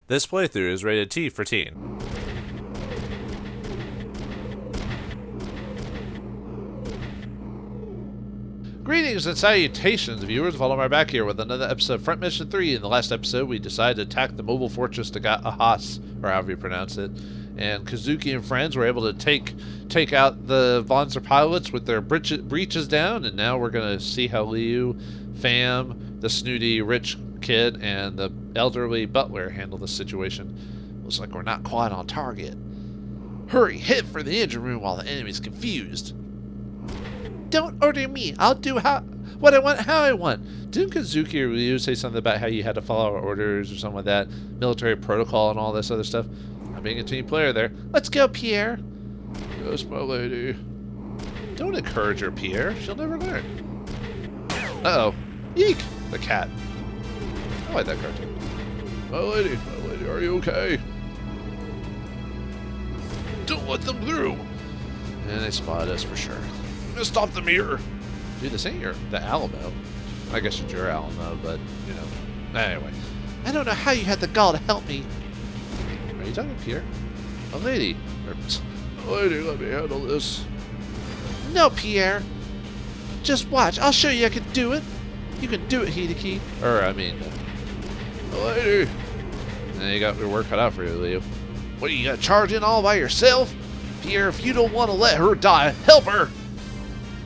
This playthrough is rated T for teen. Greetings and salutations, viewers. Vauldemare back here with another episode of Front Mission 3. In the last episode, we decided to attack the mobile fortress Dagat Ahas, or however you pronounce it. And Kazuki and friends were able to take out the wanzer pilots with their breeches down. And now we're going to see how Liu, Pham, the snooty rich kid, and the elderly butler handle the situation. Looks like we're not quite on target. Hurry, head for the engine room while the enemy's confused. Don't order me. I'll do what I want, how I want. Didn't Kazuki or Liu say something about how you had to follow our orders or something like that? Military protocol and all this other stuff? I'm being a team player there. Let's go, Pierre. Yes, my lady. Don't encourage her, Pierre. She'll never learn. Uh-oh. Eek! The cat. I like that cartoon. My lady, are you okay? Don't let them through. And they spotted us for sure. Stop the mirror. Dude, this ain't the Alamo. I guess it's your Alamo, but, you know. Anyway. I don't know how you had the gall to help me. Are you talking to Pierre? A lady. Lady, let me handle this. No, Pierre. Just watch. I'll show you I can do it. You can do it, Hideki. Lady. Now you got your work cut out for you, Leo. What, you got to charge in all by yourself? Pierre, if you don't want to let her die, help her.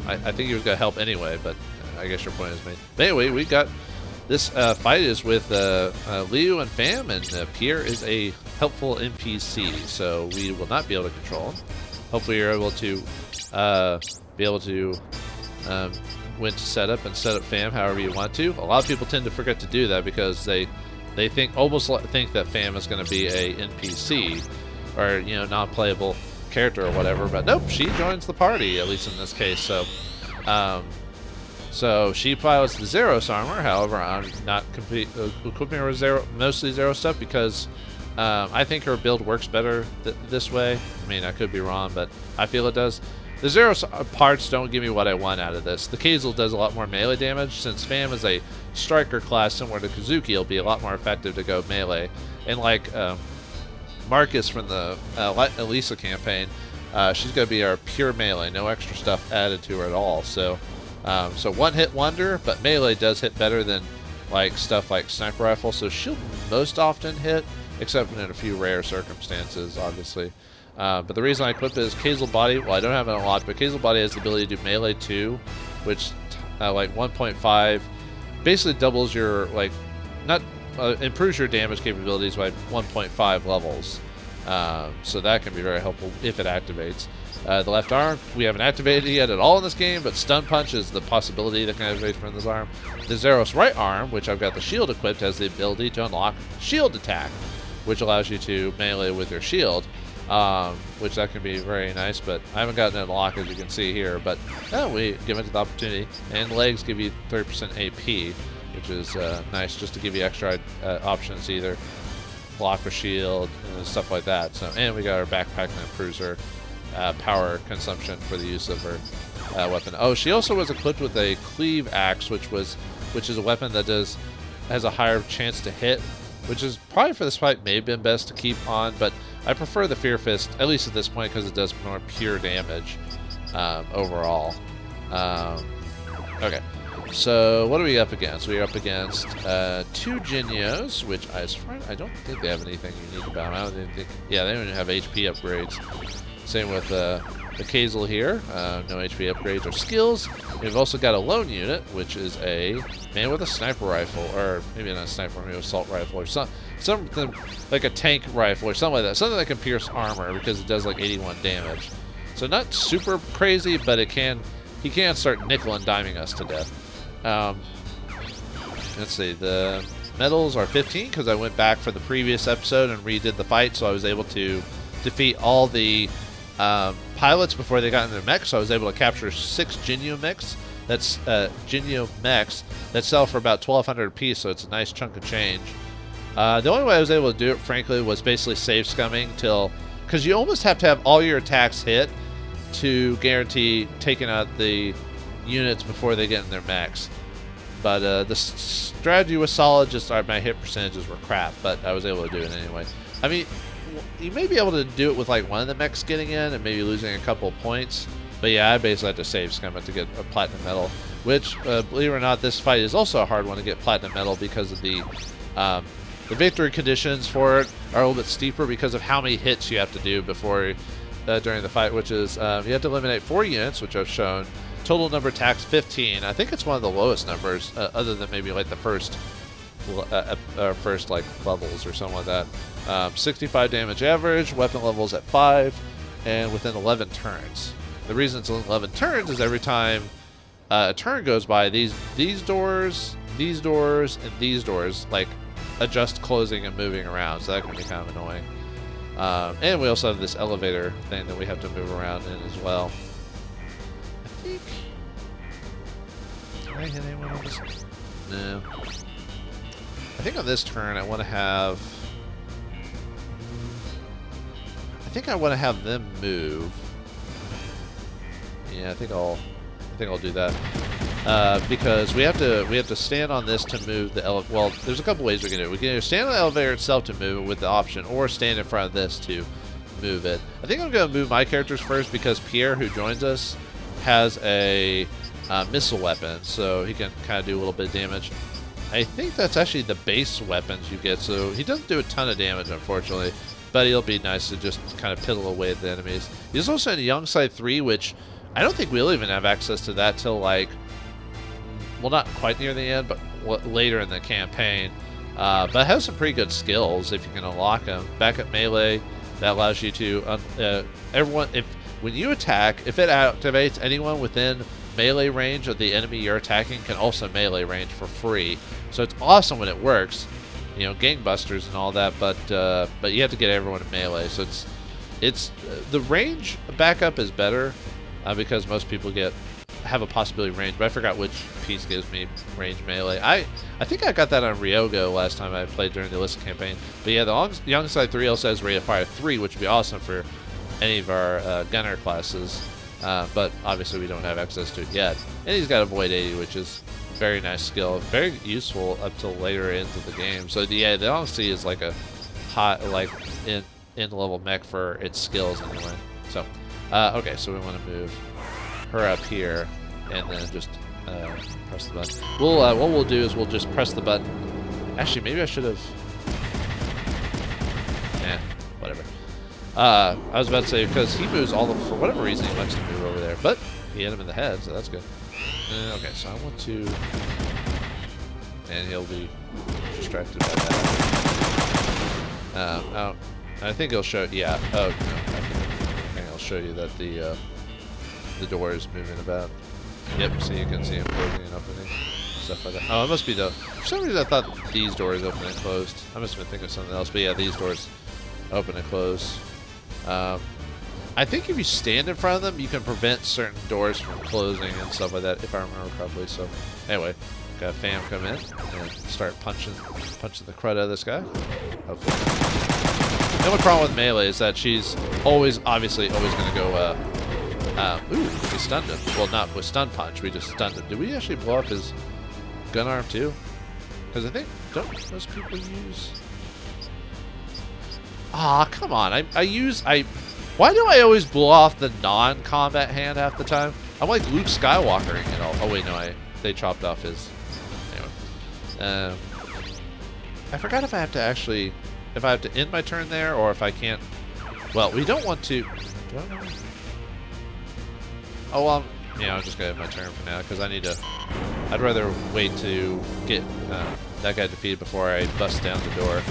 I think he was going to help anyway, but I guess your point is made. But anyway, we got this fight is with Liu and Pham, and Pierre is a helpful NPC, so we will not be able to control him. Hopefully you're able to when to set up Pham however you want to. A lot of people tend to forget to do that because they almost think that Pham is going to be a NPC or, you know, non-playable character or whatever, but nope, she joins the party, at least in this case. So she pilots the Zeros armor. However, I'm not equipping her with mostly Zero stuff because I think her build works better this way. I mean, I could be wrong, but I feel it does. The Zero parts don't give me what I want out of this. The Kazel does a lot more melee damage. Since Pham is a striker class similar to Kazuki, it'll be a lot more effective to go melee. And like Marcus from the Elisa campaign, she's going to be our pure melee, no extra stuff added to her at all. So one hit wonder, but melee does hit better than like stuff like sniper rifle. So she'll most often hit, except in a few rare circumstances, obviously. But the reason I equip it is Kazel body. Well, I don't have it unlocked, but Kazel body has the ability to do melee 2, which like 1.5 basically doubles your improves your damage capabilities by 1.5 levels. So that can be very helpful if it activates. The left arm, we haven't activated yet at all in this game, but stun punch is the possibility that can activate from this arm. The Zeros right arm, which I've got the shield equipped, has the ability to unlock shield attack, which allows you to melee with your shield, which that can be very nice, but I haven't gotten it unlocked as you can see here, but we give it the opportunity. And legs give you 30% AP, which is nice just to give you extra options, either block or shield and stuff like that. So, and we got our backpack that improves her power consumption for the use of her weapon. Oh, she also was equipped with a cleave axe, which is a weapon that has a higher chance to hit, which is probably for this fight may have been best to keep on, but I prefer the Fear Fist, at least at this point, because it does more pure damage overall. Okay. So what are we up against? We're up against 2 Jinyos, which I don't think they have anything unique about them. I don't even think, yeah, they don't even have HP upgrades. Same with the Kazel here, no HP upgrades or skills. We've also got a lone unit, which is a man with a sniper rifle, or maybe not a sniper, maybe an assault rifle, or something like a tank rifle or something like that. Something that can pierce armor because it does like 81 damage. So not super crazy, but he can start nickel and diming us to death. Let's see, the medals are 15 because I went back for the previous episode and redid the fight, so I was able to defeat all the pilots before they got in their mechs. So I was able to capture 6 Jinyo mechs. That's Jinyo mechs that sell for about 1,200 apiece, so it's a nice chunk of change. The only way I was able to do it, frankly, was basically save scumming because you almost have to have all your attacks hit to guarantee taking out the units before they get in their mechs. But the strategy was solid. Just my hit percentages were crap, but I was able to do it anyway. I mean, you may be able to do it with like one of the mechs getting in and maybe losing a couple of points. But yeah, I basically had to save scum to get a platinum medal. Which, believe it or not, this fight is also a hard one to get platinum medal because of the victory conditions for it are a little bit steeper because of how many hits you have to do before during the fight, which is you have to eliminate 4 units, which I've shown. Total number attacks 15. I think it's one of the lowest numbers, other than maybe like the first like levels or something like that. 65 damage average, weapon levels at 5, and within 11 turns. The reason it's 11 turns is every time a turn goes by, these doors, and these doors like adjust closing and moving around, so that can be kind of annoying. And we also have this elevator thing that we have to move around in as well. I think. Can I hit anyone on this? No. I think on this turn I want to have. I think I want to have them move. Yeah, I think I'll do that. Because we have to stand on this to move the elevator. Well, there's a couple ways we can do it. We can either stand on the elevator itself to move it with the option, or stand in front of this to move it. I think I'm going to move my characters first because Pierre, who joins us, has a missile weapon, so he can kind of do a little bit of damage. I think that's actually the base weapons you get, so he doesn't do a ton of damage, unfortunately, but he'll be nice to just kind of piddle away at the enemies. He's also in Young Side 3, which I don't think we'll even have access to that till like, well, not quite near the end, but later in the campaign. But it has some pretty good skills if you can unlock them. Backup melee, that allows you to when you attack, if it activates, anyone within melee range of the enemy you're attacking can also melee range for free. So it's awesome when it works, you know, gangbusters and all that. But you have to get everyone in melee. So it's the range backup is better because most people have a possibility of range, but I forgot which piece gives me range melee. I think I got that on Ryogo last time I played during the Alyssa campaign. But yeah, the Young Side 3 also has rate of fire 3, which would be awesome for any of our gunner classes. But obviously we don't have access to it yet. And he's got a Void 80, which is a very nice skill, very useful up till later into the game. So yeah, the Honesty is like a hot, like in level mech for its skills anyway. So okay, so we want to move her up here and then just press the button. What we'll do is we'll just press the button. Actually, maybe I should have. Whatever. I was about to say, because he moves for whatever reason he likes to move over there, but he hit him in the head, so that's good. Okay, so I want to, and he'll be distracted by that. I think he'll show. Yeah. Oh no. I think I'll show you that the door is moving about. Yep. So you can see him closing and opening, stuff like that. Oh, it must be for some reason I thought these doors open and closed. I must have been thinking of something else, but yeah, these doors open and close. I think if you stand in front of them, you can prevent certain doors from closing and stuff like that, if I remember correctly. So, anyway, got Pham come in and start punching the crud out of this guy. Hopefully. The only problem with melee is that she's obviously always going to go. Ooh, we stunned him. Well, not with stun punch. We just stunned him. Did we actually blow up his gun arm too? Because I think don't most people use. Ah, come on. Why do I always blow off the non-combat hand half the time? I'm like Luke Skywalker and all. Oh wait, no, they chopped off his. Anyway. I forgot if I have to end my turn there or if I can't. Well, we don't want to. Do I know? Oh well, yeah, I'm just gonna end my turn for now because I'd rather wait to get that guy defeated before I bust down the door.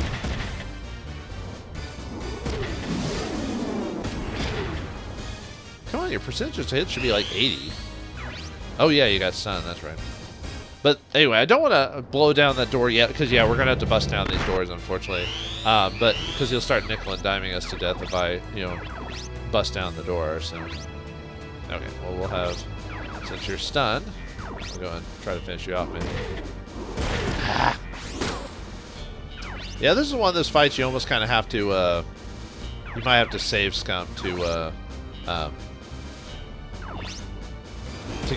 Come on, your percentage to hit should be like 80. Oh yeah, you got stunned, that's right. But anyway, I don't want to blow down that door yet, because yeah, we're going to have to bust down these doors, unfortunately. But because he'll start nickel and diming us to death if I, bust down the door. So, okay, well we'll have, since you're stunned, we'll go and try to finish you off, maybe. Ah. Yeah, this is one of those fights you almost kind of have to, you might have to save scum to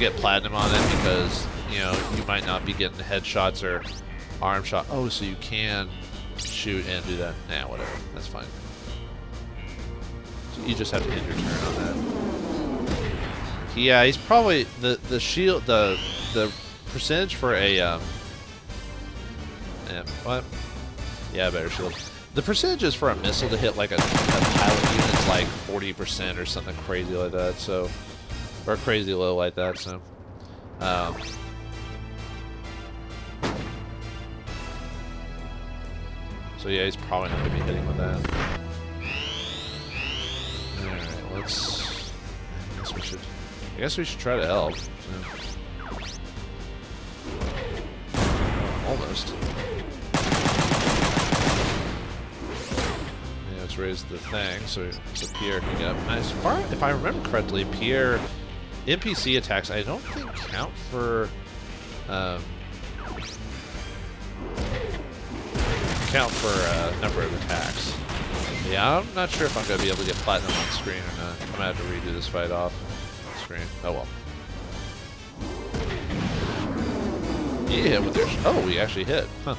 get platinum on it, because you know, you might not be getting headshots or arm shot. Oh, so you can shoot and do that. Nah, whatever. That's fine. So you just have to end your turn on that. Yeah, he's probably the shield the percentage for a yeah, what? Yeah, better shield. The percentages for a missile to hit like a pilot unit is like 40% or something crazy like that. So, or crazy low like that. So, so yeah, he's probably not gonna be hitting with that. All right, let's. I guess we should try to help. So. Almost. Yeah, let's raise the thing so Pierre can get up. As far if I remember correctly, Pierre NPC attacks I don't think count for number of attacks. Yeah, I'm not sure if I'm gonna be able to get platinum on screen or not. I'm gonna have to redo this fight off screen. Oh well. Yeah, with their oh, we actually hit. Huh.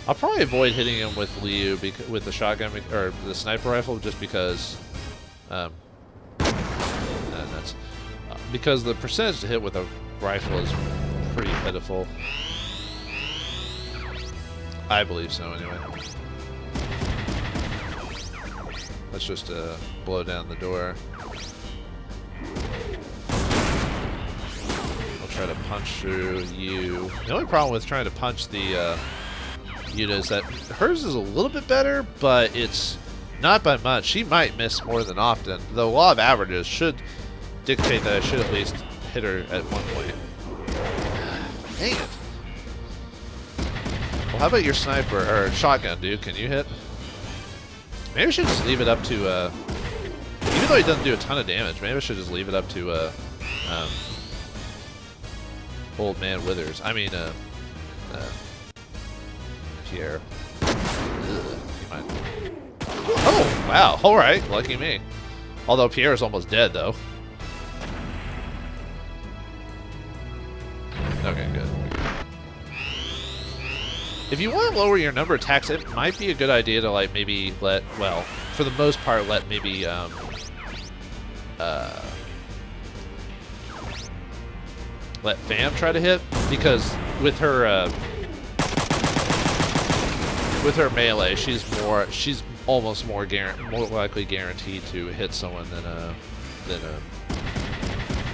I'll probably avoid hitting him with Liu with the shotgun or the sniper rifle just because, because the percentage to hit with a rifle is pretty pitiful. I believe so, anyway. Let's just blow down the door. I'll try to punch through you. The only problem with trying to punch the Yuta is that hers is a little bit better, but it's not by much. She might miss more than often. The law of averages should dictate that I should at least hit her at one point. Dang it. Well, how about your sniper or shotgun, dude? Can you hit? Maybe I should just leave it up to, even though he doesn't do a ton of damage, maybe I should just leave it up to, Old Man Withers. I mean, Pierre. Oh, wow. Alright. Lucky me. Although Pierre is almost dead, though. Okay, good. If you want to lower your number of attacks, it might be a good idea to, like, maybe let, well, for the most part, let maybe, let Pham try to hit, because with her melee, she's almost more likely guaranteed to hit someone than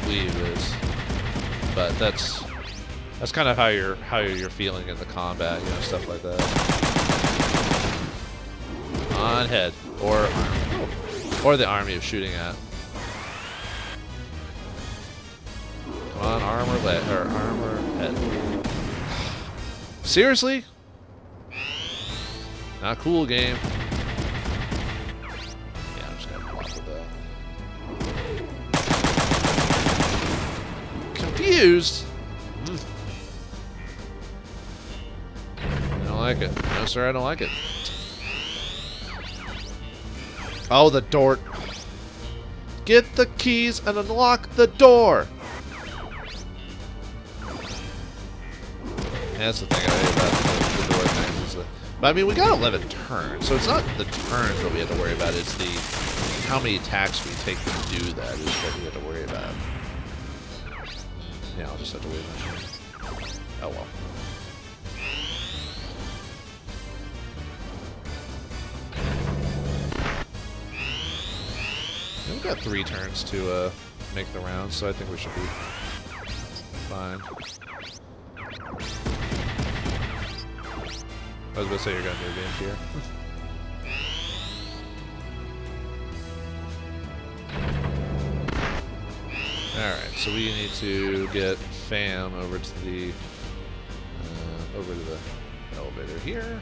Liu is. But that's kind of how you're feeling in the combat, you know, stuff like that. On head or arm, or the arm you're shooting at. Come on, arm or leg or arm or head. Seriously? Not cool, game. Yeah, I'm just gonna block with that. Confused? I don't like it. No, sir, I don't like it. Oh, the door. Get the keys and unlock the door. Yeah, that's the thing I hate about the door thing. But I mean, we got 11 turns, so it's not the turns that we have to worry about. It's the how many attacks we take to do that is what we have to worry about. Yeah, I'll just have to wait my turn. Oh well. Yeah, we've got 3 turns to make the round, so I think we should be fine. I was about to say you're gonna move in here. Alright, so we need to get Pham over to the elevator here.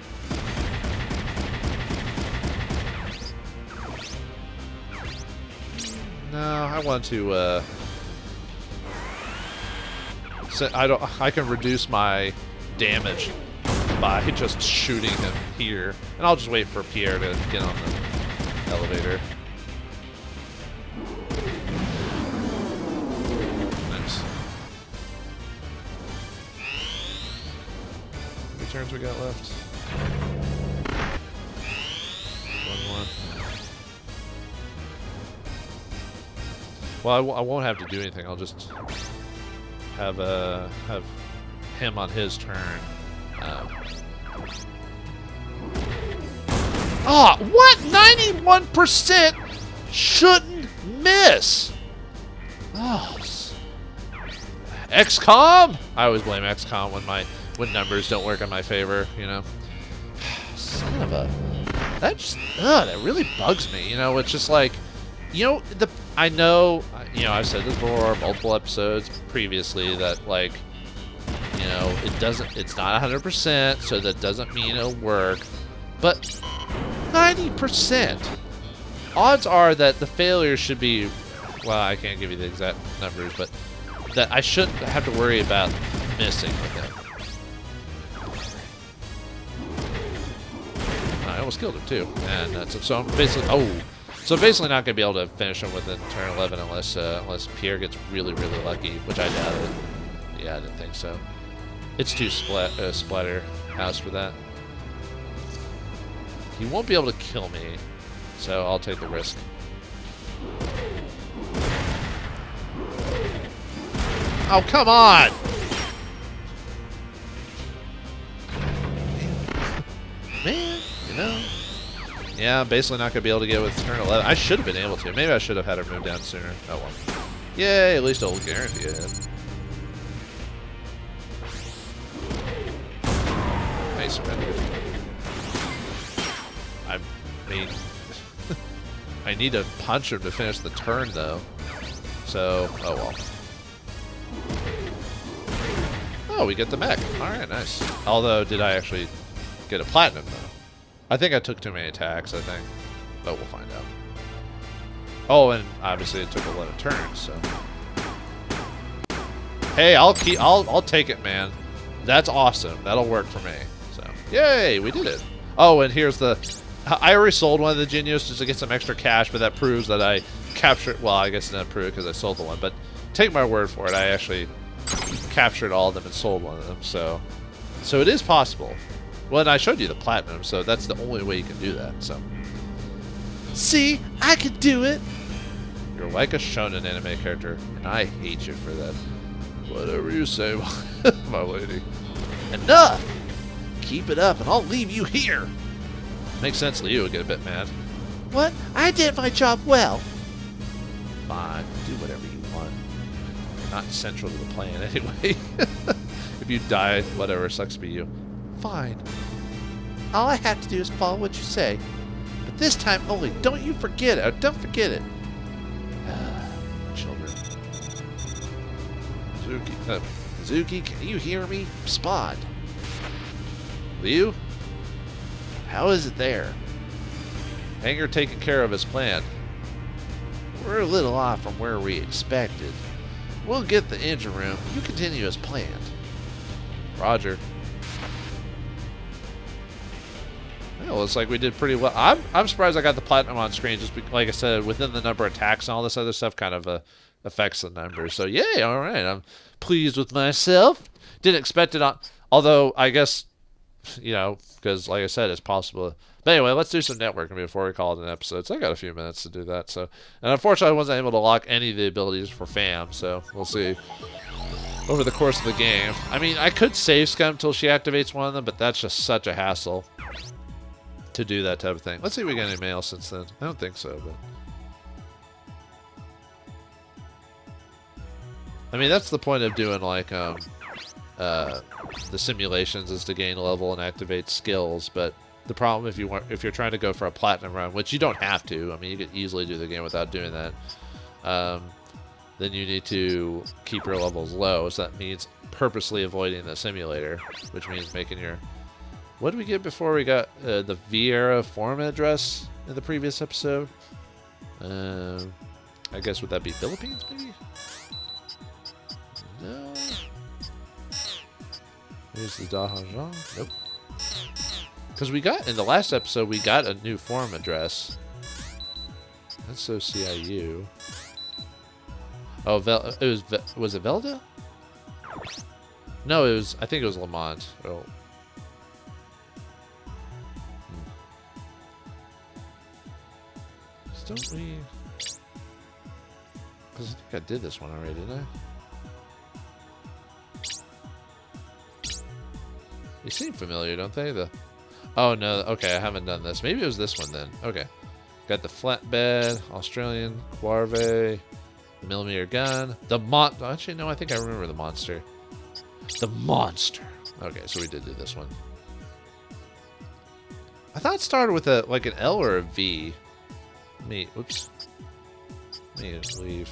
No, I want to I can reduce my damage by just shooting him here. And I'll just wait for Pierre to get on the elevator. Nice. turns we got left? 1-1. Well, I won't have to do anything. I'll just have him on his turn. Oh, what? 91% shouldn't miss. Oh, XCOM? I always blame XCOM when numbers don't work in my favor. You know, son of a. That really bugs me. You know, it's just like, you know, I know, you know, I've said this before, multiple episodes previously, that, like, you know, it's not 100%, so that doesn't mean it'll work, but 90%. Odds are that the failure should be, well, I can't give you the exact numbers, but that I shouldn't have to worry about missing with it. I almost killed him too, and so I'm basically not gonna be able to finish him within turn 11 unless Pierre gets really lucky, which I doubt it. Yeah, I didn't think so. It's too splatter house for that. He won't be able to kill me, so I'll take the risk. Oh, come on! Man, you know. Yeah, I'm basically not going to be able to get with turn 11. I should have been able to. Maybe I should have had her move down sooner. Oh well. Yay, at least it'll guarantee it. Nice surrender. I mean, I need to punch him to finish the turn, though. So, oh well. Oh, we get the mech. Alright, nice. Although, did I actually get a platinum, though? I think I took too many attacks, I think. But we'll find out. Oh, and obviously it took 11 turns, so. Hey, I'll take it, man. That's awesome. That'll work for me. So, yay, we did it. Oh, and here's the... I already sold one of the Genius just to get some extra cash, but that proves that I captured... Well, I guess it doesn't prove it because I sold the one, but take my word for it. I actually captured all of them and sold one of them, so it is possible. Well, and I showed you the platinum, so that's the only way you can do that, so. See? I could do it! You're like a shonen anime character, and I hate you for that. Whatever you say, my lady. Enough! Keep it up, and I'll leave you here! Makes sense Leo would get a bit mad. What? I did my job well! Fine, do whatever you want. You're not central to the plan anyway. If you die, whatever, sucks to be you. Fine. All I have to do is follow what you say. But this time only, don't you forget it. Don't forget it. Children. Kazuki, can you hear me? Respond. Liu? How is it there? Hanger taking care of his plan. We're a little off from where we expected. We'll get the engine room. You continue as planned. Roger. Well, looks like we did pretty well. I'm surprised I got the platinum on screen. Just like I said, within the number of attacks and all this other stuff kind of affects the numbers. So yay! All right, I'm pleased with myself. Didn't expect it on. Although I guess, you know, because like I said, it's possible. But anyway, let's do some networking before we call it an episode. So I got a few minutes to do that. So, and unfortunately, I wasn't able to lock any of the abilities for Pham. So we'll see over the course of the game. I mean, I could save scum until she activates one of them, but that's just such a hassle to do that type of thing. Let's see if we get any mail since then. I don't think so, but I mean, that's the point of doing like the simulations, is to gain level and activate skills. But the problem if you're trying to go for a platinum run, which you don't have to. I mean, you could easily do the game without doing that. Then you need to keep your levels low. So that means purposely avoiding the simulator, which means making your... What did we get before we got the Vieira forum address in the previous episode? I guess would that be Philippines, maybe? No. Here's the Dahat. Nope. Because we got, in the last episode, we got a new forum address. That's so CIU. Oh, was it Velda? No, it was, I think it was Lamont. Oh. Don't we? Because I think I did this one already, didn't I? They seem familiar, don't they? Oh no, okay, I haven't done this. Maybe it was this one then. Okay. Got the flatbed, Australian, Quarve, millimeter gun, actually no, I think I remember the monster. The monster. Okay, so we did do this one. I thought it started with like an L or a V. Oops. Let me leave.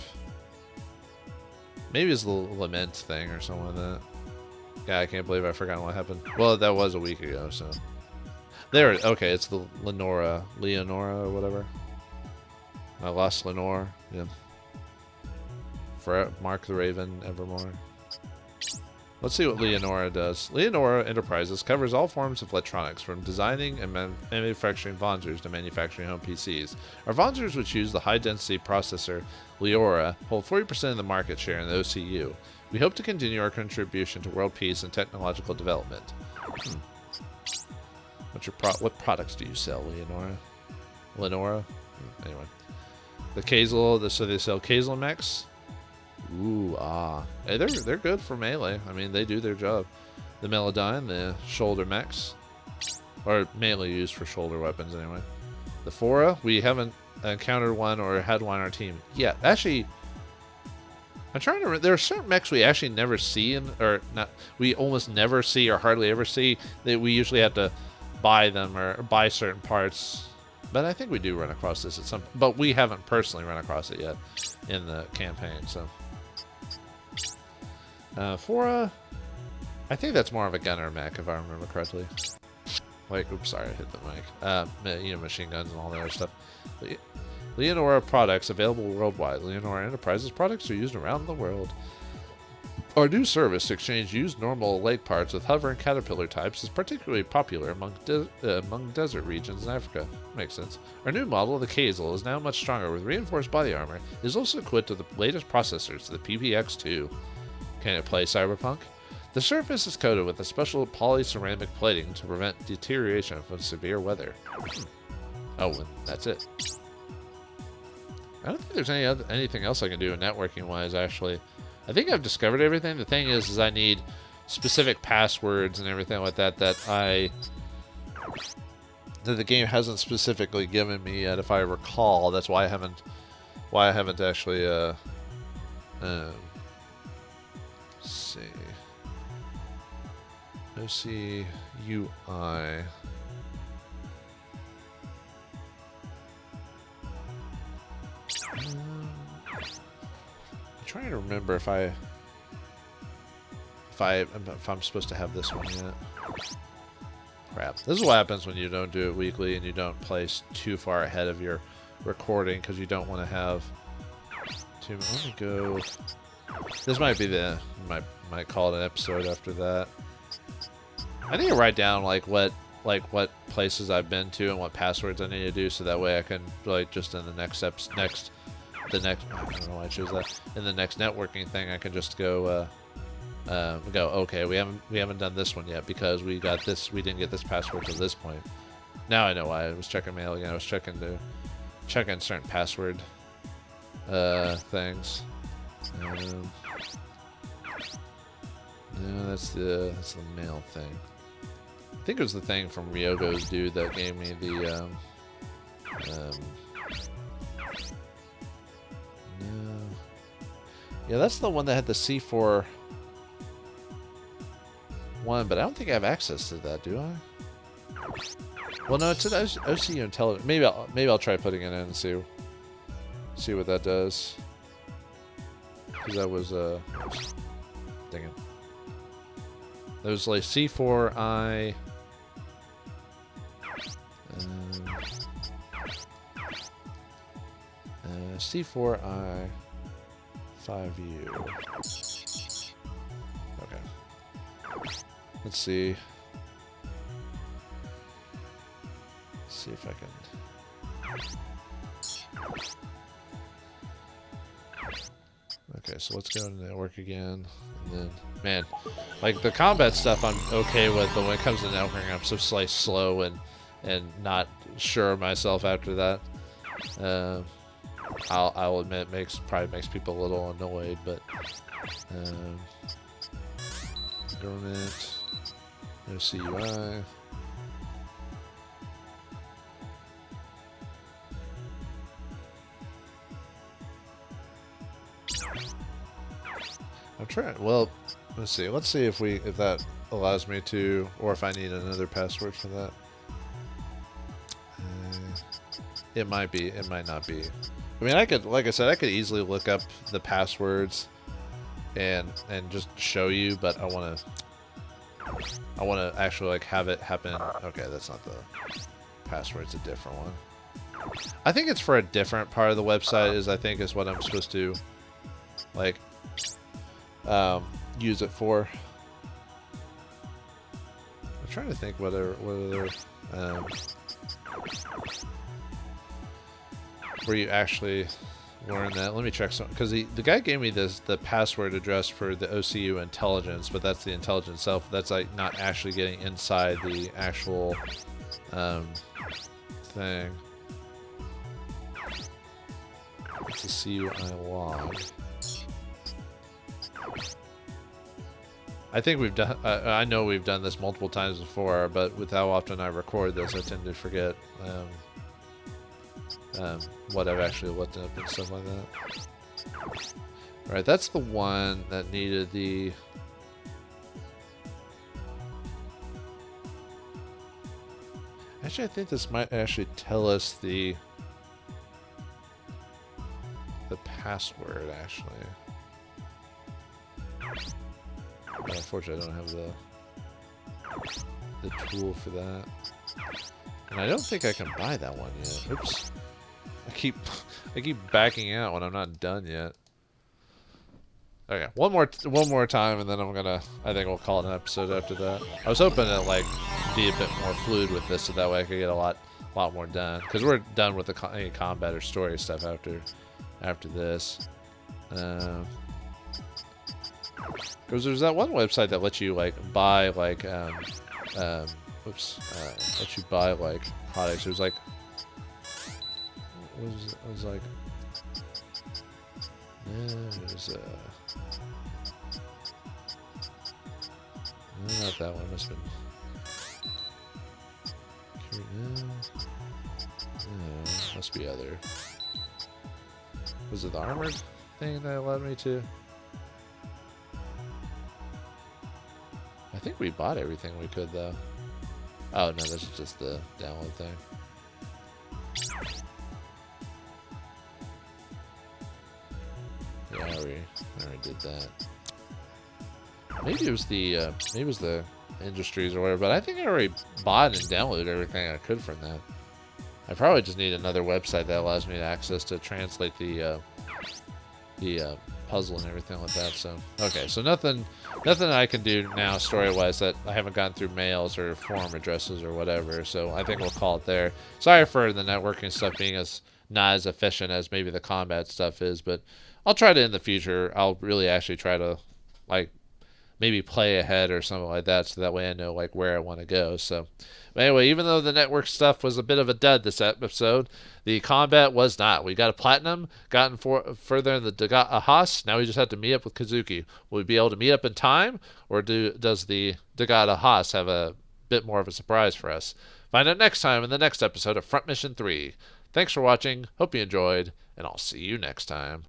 Maybe it's the lament thing or something like that. Yeah, I can't believe I forgot what happened. Well, that was a week ago, so. There, okay, it's the Leonora or whatever. I lost Lenore, yeah. For Mark the Raven, Evermore. Let's see what Leonora does. Leonora Enterprises covers all forms of electronics, from designing and manufacturing wanzers to manufacturing home PCs. Our wanzers, which use the high-density processor Leora, hold 40% of the market share in the OCU. We hope to continue our contribution to world peace and technological development. What products do you sell, Leonora? Anyway. The Kazel, so they sell Kazel mechs. Ooh, Hey, they're good for melee. I mean, they do their job. The Melodyne, the shoulder mechs. Or mainly used for shoulder weapons, anyway. The Fora, we haven't encountered one or had one on our team yet. Actually, I'm trying to there are certain mechs we actually never see, we almost never see or hardly ever see. That we usually have to buy them or buy certain parts. But I think we do run across this at some... But we haven't personally run across it yet in the campaign, so... Fora... I think that's more of a gunner mech, if I remember correctly. Like, oops, sorry, I hit the mic. Machine guns and all that other stuff. Leonora products available worldwide. Leonora Enterprises products are used around the world. Our new service to exchange used normal leg parts with hover and caterpillar types is particularly popular among desert regions in Africa. Makes sense. Our new model, the Kazel, is now much stronger with reinforced body armor. It is also equipped with the latest processors, the PPX2. Can it play Cyberpunk? The surface is coated with a special polyceramic plating to prevent deterioration from severe weather. Oh, and that's it. I don't think there's anything else I can do networking-wise, actually. I think I've discovered everything. The thing is I need specific passwords and everything like that that the game hasn't specifically given me yet, if I recall. That's why I haven't actually let's see. OC UI. I'm trying to remember if I'm supposed to have this one yet. Crap. This is what happens when you don't do it weekly and you don't place too far ahead of your recording because you don't want to have too. Let me go. This might be might call it an episode after that. I need to write down what places I've been to and what passwords I need to do so that way I can just in the next I don't know why I chose that. In the next networking thing, I can just go, okay, we haven't done this one yet because we didn't get this password to this point. Now I know why. I was checking mail again. I was checking certain password things. No, that's the mail thing. I think it was the thing from Ryogo's dude that gave me the no. Yeah, that's the one that had the C4 one, but I don't think I have access to that, do I? Well, no, it's an OCU intelligence. Maybe I'll try putting it in and see what that does. Because that was dang it. That was like C4I. C4I 5U. Okay. Let's see. See if I can. Okay, so let's go into network again. And then, man, like the combat stuff I'm okay with, but when it comes to networking, I'm so slow and not sure of myself after that. I'll admit probably makes people a little annoyed, but government, no CUI. I'm trying. Well, let's see. Let's see if that allows me to, or if I need another password for that. It might be. It might not be. I mean, I could, like I said, I could easily look up the passwords and just show you, but I want to actually like have it happen. Okay, that's not the password. It's a different one. I think it's for a different part of the website. I think is what I'm supposed to like use it for. I'm trying to think whether where you actually learn that. Let me check some, because the guy gave me the password address for the OCU intelligence, but that's the intelligence itself. That's like not actually getting inside the actual thing. It's a CUI log. I think we've done. I know we've done this multiple times before, but with how often I record this, I tend to forget what I've actually looked up and stuff like that. Right, that's the one that needed the. Actually, I think this might actually tell us the password. Actually, but unfortunately, I don't have the tool for that, and I don't think I can buy that one yet. Oops. I keep backing out when I'm not done yet. Okay, one more time, and then I think we'll call it an episode after that. I was hoping to like be a bit more fluid with this, so that way I could get a lot more done. Because we're done with any combat or story stuff after this. Because there's that one website that lets you like buy like lets you buy like products. It was like. It was like, there's not that one. Must have been. No, must be other. Was it the armored thing that allowed me to? I think we bought everything we could though. Oh no, this is just the download thing. Yeah, I already did that. Maybe it was the industries or whatever, but I think I already bought and downloaded everything I could from that. I probably just need another website that allows me to access to translate the puzzle and everything like that. So okay, so nothing I can do now story-wise that I haven't gotten through mails or forum addresses or whatever. So I think we'll call it there. Sorry for the networking stuff being not as efficient as maybe the combat stuff is, but I'll try to in the future. I'll really actually try to like maybe play ahead or something like that, so that way I know like where I want to go. So but anyway, even though the network stuff was a bit of a dud this episode, the combat was not. We got a platinum, gotten further in the Dagat Ahas. Now we just have to meet up with Kazuki. Will we be able to meet up in time, or does the Dagat Ahas have a bit more of a surprise for us? Find out next time in the next episode of Front Mission 3. Thanks for watching. Hope you enjoyed, and I'll see you next time.